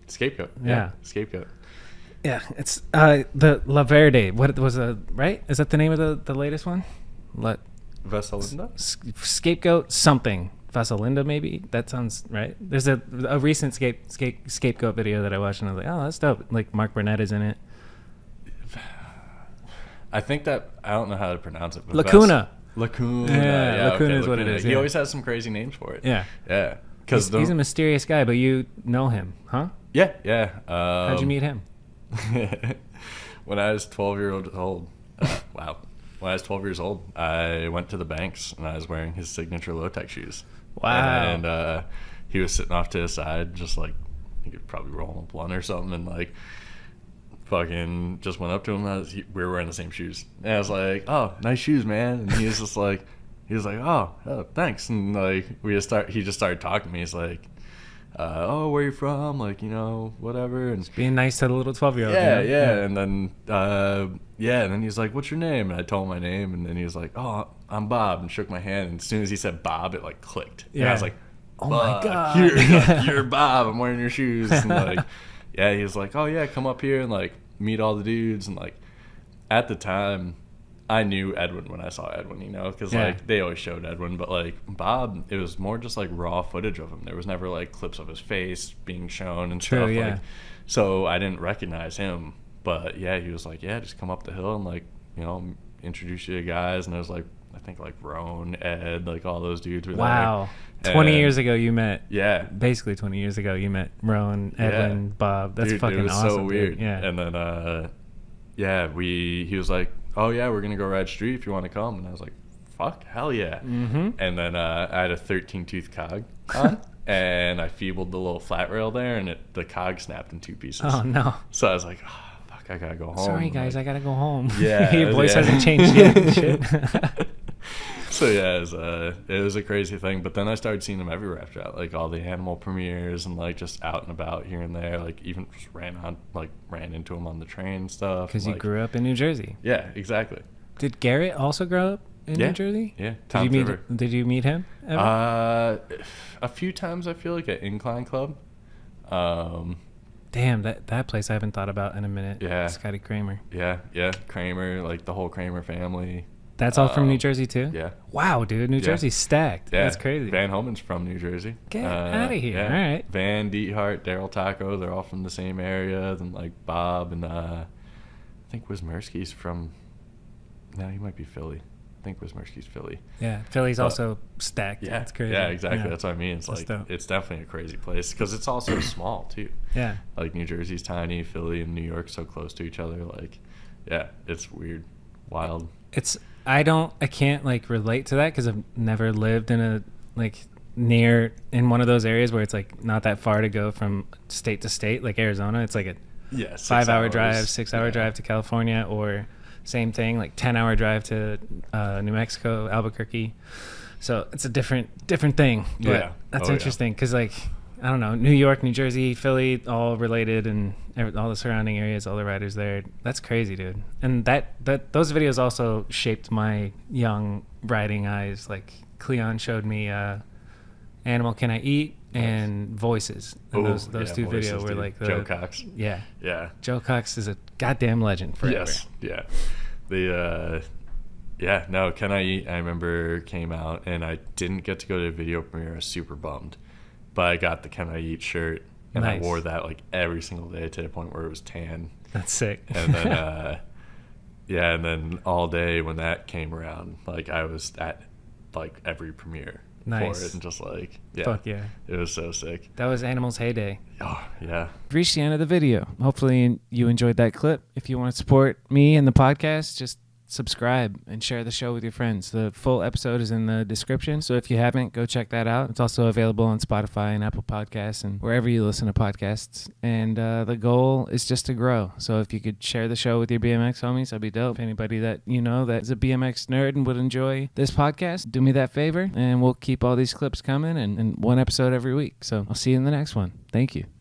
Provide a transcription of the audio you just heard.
Scapegoat. Yeah. Scapegoat. Yeah, it's the La Verde. What was right? Is that the name of the latest one? Vaselinda? Scapegoat something. Vaselinda, maybe? That sounds right. There's a recent scapegoat video that I watched, and I was like, oh, that's dope. Like, Mark Burnett is in it. I think that, I don't know how to pronounce it. Lacuna. Lacuna. Yeah, Lacuna is Lacuna. what it is. He yeah. always has some crazy names for it. Yeah. Yeah. He's a mysterious guy, but you know him, huh? Yeah, yeah. How'd you meet him? When I was 12 years old, wow. When I was 12 years old, I went to the Banks, and I was wearing his signature low-tech shoes. Wow. And he was sitting off to the side, just like, he could probably roll a blunt or something, and like, fucking just went up to him. We were wearing the same shoes. And I was like, oh, nice shoes, man. And he was just like, oh, thanks. And like, he just started talking to me. He's like, oh, where you from? Like, you know, whatever. And just being nice to the little 12-year-old. Yeah. And then, and then he's like, what's your name? And I told him my name. And then he was like, oh, I'm Bob, and shook my hand. And as soon as he said Bob, it like clicked. Yeah. And I was like, oh my God. You're Bob. I'm wearing your shoes. And like, yeah, he was like, oh yeah, come up here and like meet all the dudes. And like, at the time, I knew Edwin when I saw Edwin, you know, because like they always showed Edwin, but like Bob, it was more just like raw footage of him. There was never like clips of his face being shown and stuff. Yeah. Like, so I didn't recognize him. But yeah, he was like, yeah, just come up the hill and like, you know, introduce you to guys. And it was like, I think like Roan, Ed, like all those dudes were there. Wow. 20 years ago you met. Yeah. Basically 20 years ago you met Roan, Edwin, Bob. That's dude, fucking it was awesome. So weird. Dude. Yeah. And then he was like, oh yeah, we're gonna go ride street if you want to come. And I was like, fuck, hell yeah. Mm-hmm. And then I had a 13-tooth cog on, and I feebled the little flat rail there, and the cog snapped in 2 pieces. Oh no. So I was like, oh, fuck, I gotta go home. Sorry guys, like, I gotta go home. Yeah. Your voice hasn't changed yet. Shit. So yeah, it was a crazy thing. But then I started seeing him everywhere after that, like all the animal premieres and like just out and about here and there. Like even just ran into him on the train and stuff. Because like, you grew up in New Jersey. Yeah, exactly. Did Garrett also grow up in New Jersey? Yeah. Did you meet him ever? A few times I feel like at Incline Club. Damn, that place I haven't thought about in a minute. Yeah. Scotty Kramer. Yeah. Kramer, like the whole Kramer family. That's all from New Jersey too? Yeah. Wow, dude, New Jersey's stacked. Yeah. That's crazy. Van Homan's from New Jersey. Get out of here. Yeah. All right. Van, Diethart, Daryl Taco, they're all from the same area. Then like Bob and I think Wismerski's from, no, he might be Philly. I think Wismerski's Philly. Yeah, Philly's also stacked. Yeah, it's crazy. Yeah, exactly. Yeah. That's what I mean. It's That's like dope. it's definitely a crazy place because it's also small too. Yeah. Like New Jersey's tiny, Philly and New York so close to each other. Like, yeah, it's weird, wild. I can't like relate to that because I've never lived in a like near in one of those areas where it's like not that far to go from state to state. Like Arizona, it's like a 5-hour drive, 6-hour drive to California, or same thing, like 10-hour drive to New Mexico, Albuquerque. So it's a different thing. But Yeah. that's interesting because like I don't know, New York, New Jersey, Philly, all related, and all the surrounding areas, all the riders there. That's crazy, dude. And those videos also shaped my young riding eyes. Like Cleon showed me Animal Can I Eat and Voices. And those two Voices, videos were dude. like Joe Cox. Yeah. Yeah. Joe Cox is a goddamn legend forever. Yes. Yeah. Can I Eat, I remember came out and I didn't get to go to the video premiere. I was super bummed. But I got the Can I Eat shirt and Nice. I wore that like every single day to the point where it was tan. That's sick. And then and then all day when that came around, like I was at like every premiere Nice. for it and just like Fuck yeah. It was so sick. That was Animal's heyday. Oh yeah. We've reached the end of the video. Hopefully you enjoyed that clip. If you want to support me and the podcast, just subscribe and share the show with your friends. The full episode is in the description, so if you haven't, go check that out. It's also available on Spotify and Apple Podcasts and wherever you listen to podcasts. And the goal is just to grow. So if you could share the show with your BMX homies, that'd be dope. Anybody that you know that is a BMX nerd and would enjoy this podcast, do me that favor, and we'll keep all these clips coming and one episode every week. So I'll see you in the next one. Thank you.